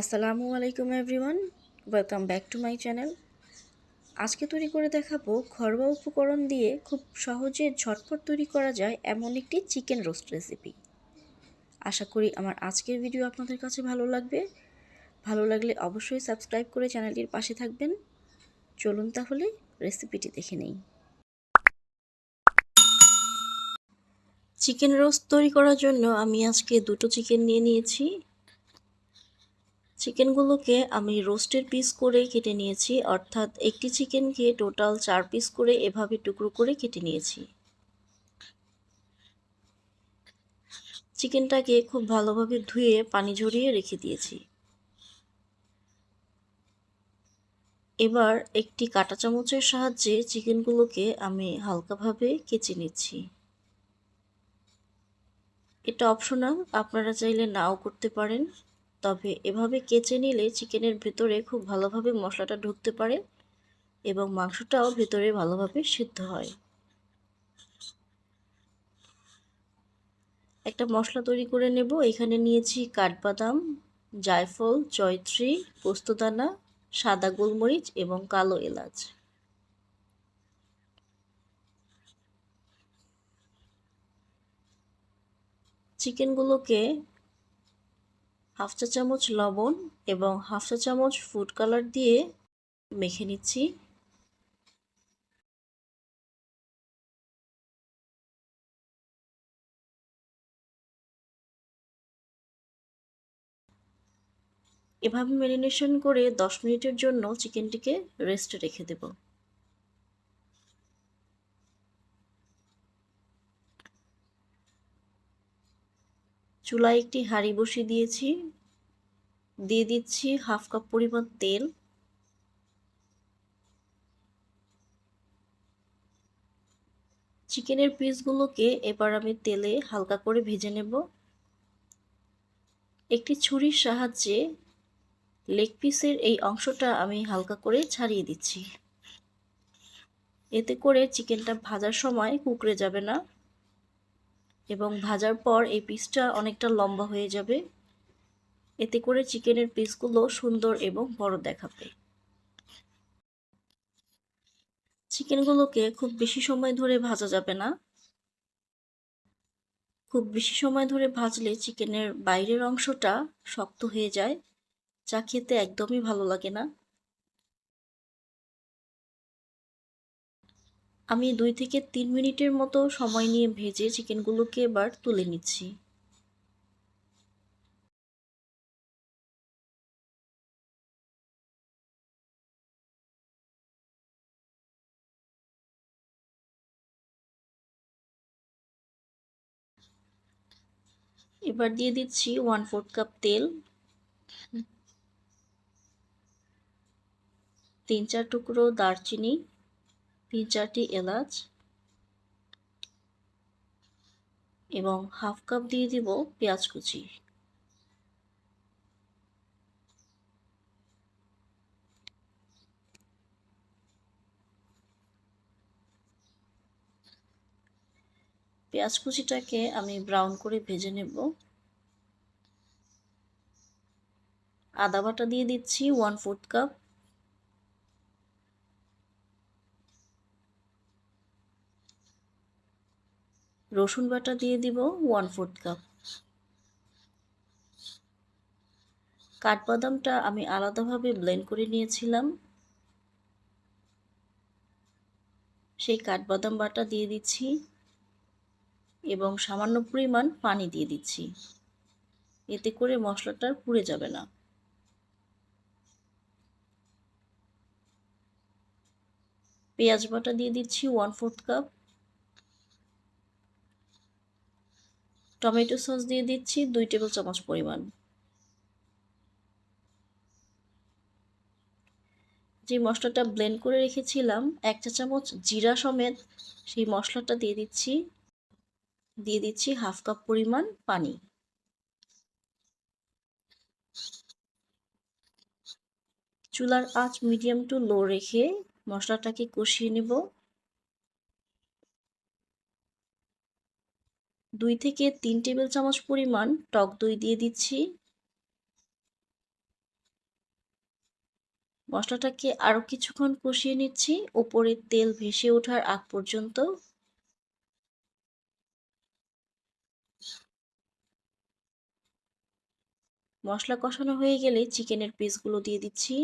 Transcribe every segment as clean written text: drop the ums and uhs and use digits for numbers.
আসসালামু আলাইকুম everyone, welcome back to my channel. আজকে তৈরি করে দেখাবো ঘরোয়া উপকরণ দিয়ে খুব সহজে ঝটপট তৈরি করা যায় এমন একটি চিকেন রোস্ট রেসিপি। আশা করি আমার আজকের ভিডিও আপনাদের কাছে ভালো লাগবে। ভালো লাগলে অবশ্যই সাবস্ক্রাইব করে চ্যানেলটির পাশে থাকবেন। চলুন তাহলে রেসিপিটি দেখে নেই। চিকেন রোস্ট তৈরি করার জন্য আমি আজকে দুটো চিকেন নিয়ে নিয়েছি। চিকেনগুলোকে আমি রোস্টের পিস করে কেটে নিয়েছি, অর্থাৎ একটি চিকেনকে টোটাল 4 পিস করে এভাবে টুকরো করে কেটে নিয়েছি। চিকেনটাকে খুব ভালোভাবে ধুয়ে পানি ঝরিয়ে রেখে দিয়েছি। এবার একটি কাঁটা চামচের সাহায্যে চিকেনগুলোকে আমি হালকাভাবে কেচে নিচ্ছি। এটা অপশনাল, আপনারা চাইলে নাও করতে পারেন, তবে এভাবে কেচে নিলে চিকেনের ভেতরে খুব ভালোভাবে মশলাটা ঢুকতে পারে এবং মাংসটাও ভেতরে ভালোভাবে সিদ্ধ হয়। একটা মশলা তৈরি করে নেব। এখানে নিয়েছি কাঠবাদাম, জায়ফল, জয়ত্রী, পোস্তদানা, সাদা গোলমরিচ এবং কালো এলাচ। চিকেনগুলোকে হাফ চা চামচ লবণ এবং হাফ চা চামচ ফুড কালার দিয়ে মেখে নিচ্ছি। এভাবে ম্যারিনেশন করে 10 মিনিটের জন্য চিকেনটিকে রেস্টে রেখে দেব। চুলায় একটি হাঁড়ি বসিয়ে দিয়েছি। দিয়ে দিচ্ছি হাফ কাপ পরিমাণ তেল। চিকেনের পিসগুলোকে এবার আমি তেলে হালকা করে ভেজে নেব। একটি ছুরির সাহায্যে লেগ পিসের এই অংশটা আমি হালকা করে ছাড়িয়ে দিচ্ছি। এতে করে চিকেনটা ভাজার সময় কুঁকড়ে যাবে না এবং ভাজার পর এই পিসটা অনেকটা লম্বা হয়ে যাবে। এতে করে চিকেনের পিসগুলো সুন্দর এবং বড় দেখাবে। চিকেনগুলোকে খুব বেশি সময় ধরে ভাজা যাবে না। খুব বেশি সময় ধরে ভাজলে চিকেনের বাইরের অংশটা শক্ত হয়ে যায়, যা খেতে একদমই ভালো লাগে না। আমি 2 থেকে 3 মিনিটের মতো সময় নিয়ে ভেজে চিকেনগুলোকে এবার তুলে নিচ্ছি। এবার দিয়ে দিচ্ছি 1/4 কাপ তেল, 3-4 টুকরো দারচিনি, 3-4টি এলাচ এবং হাফ কাপ দিয়ে দিব পেঁয়াজ কুচি। পেঁয়াজ কুচিটাকে আমি ব্রাউন করে ভেজে নেব। আদা বাটা দিয়ে দিচ্ছি 1/4 কাপ। রসুন বাটা দিয়ে দিব 1/4 কাপ। কাঠবাদামটা আমি আলাদাভাবে ব্লেন্ড করে নিয়েছিলাম, সেই কাঠবাদাম বাটা দিয়ে দিচ্ছি এবং সামান্য পরিমাণ পানি দিয়ে দিচ্ছি। এতে করে মশলাটা পুড়ে যাবে না। পেঁয়াজ বাটা দিয়ে দিচ্ছি 1/4 কাপ। টমেটো সস দিয়ে দিচ্ছি 2 টেবিল চামচ পরিমাণ। যে মশলাটা ব্লেন্ড করে রেখেছিলাম 1 চা চামচ জিরা সমেত সেই মশলাটা দিয়ে দিচ্ছি। দিয়ে দিচ্ছি হাফ কাপ পরিমাণ পানি। চুলার আঁচ মিডিয়াম টু লো রেখে মশলাটাকে কষিয়ে নেব। 2 থেকে 3 টেবিল চামচ পরিমাণ টক দই দিয়ে দিচ্ছি। মশলাটাকে আরও কিছুক্ষণ কষিয়ে নিচ্ছি উপরে তেল ভেসে ওঠার আগ পর্যন্ত। মশলা কষানো হয়ে গেলে চিকেনের পিসগুলো দিয়ে দিচ্ছি।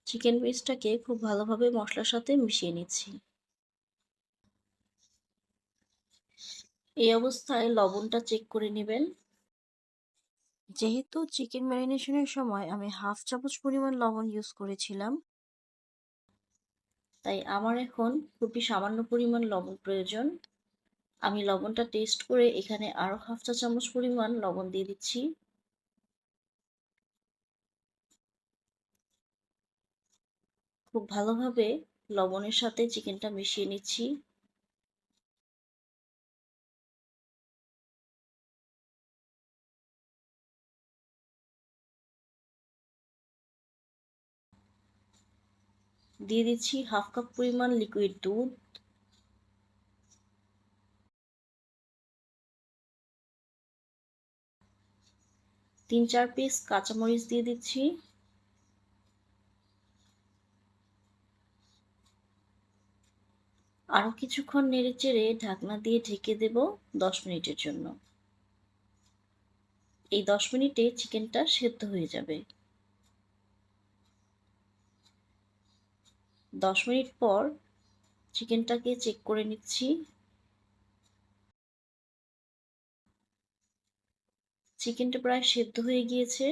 চিকেন পিসটাকে খুব ভালোভাবে মশলার সাথে মিশিয়ে নিচ্ছি। এই অবস্থায় লবণটা চেক করে নেবেন। যেহেতু চিকেন ম্যারিনেশনের সময় আমি 1/2 চামচ পরিমাণ লবণ ইউজ করেছিলাম, তাই আমার এখন খুবই সামান্য পরিমাণ লবণ প্রয়োজন। আমি লবণটা টেস্ট করে এখানে আরও 1/2 চা চামচ পরিমাণ লবণ দিয়ে দিচ্ছি। খুব ভালোভাবে লবণের সাথে চিকেনটা মিশিয়ে নিচ্ছি। দিয়ে দিচ্ছি 1/2 কাপ পরিমাণ লিকুইড দুধ। তিন চার পিস কাঁচামরিচ দিয়ে দিচ্ছি। আরও কিছুক্ষণ নেড়েচেড়ে ঢাকনা দিয়ে ঢেকে দেব 10 মিনিটের জন্য। এই 10 মিনিটে চিকেনটা সেদ্ধ হয়ে যাবে। 10 মিনিট পর চিকেনটাকে চেক করে নিচ্ছি। চিকেনটা প্রায় সেদ্ধ হয়ে গিয়েছে।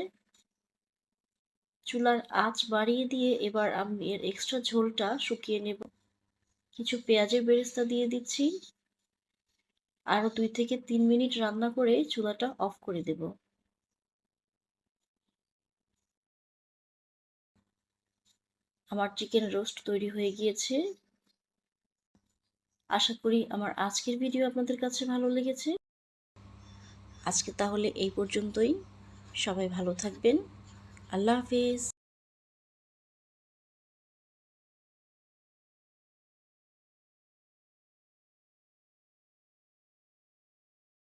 চুলার আঁচ বাড়িয়ে দিয়ে এবার আমি এর এক্সট্রা ঝোলটা শুকিয়ে নেব। কিছু পেঁয়াজের বেরেস্তা দিয়ে দিচ্ছি। আরও 2 থেকে 3 মিনিট রান্না করে চুলাটা অফ করে দেব। আমার চিকেন রোস্ট তৈরি হয়ে গিয়েছে। আশা করি আমার আজকের ভিডিও আপনাদের কাছে ভালো লেগেছে। আজকে তাহলে এই পর্যন্তই। সবাই ভালো থাকবেন। আল্লাহ হাফেজ।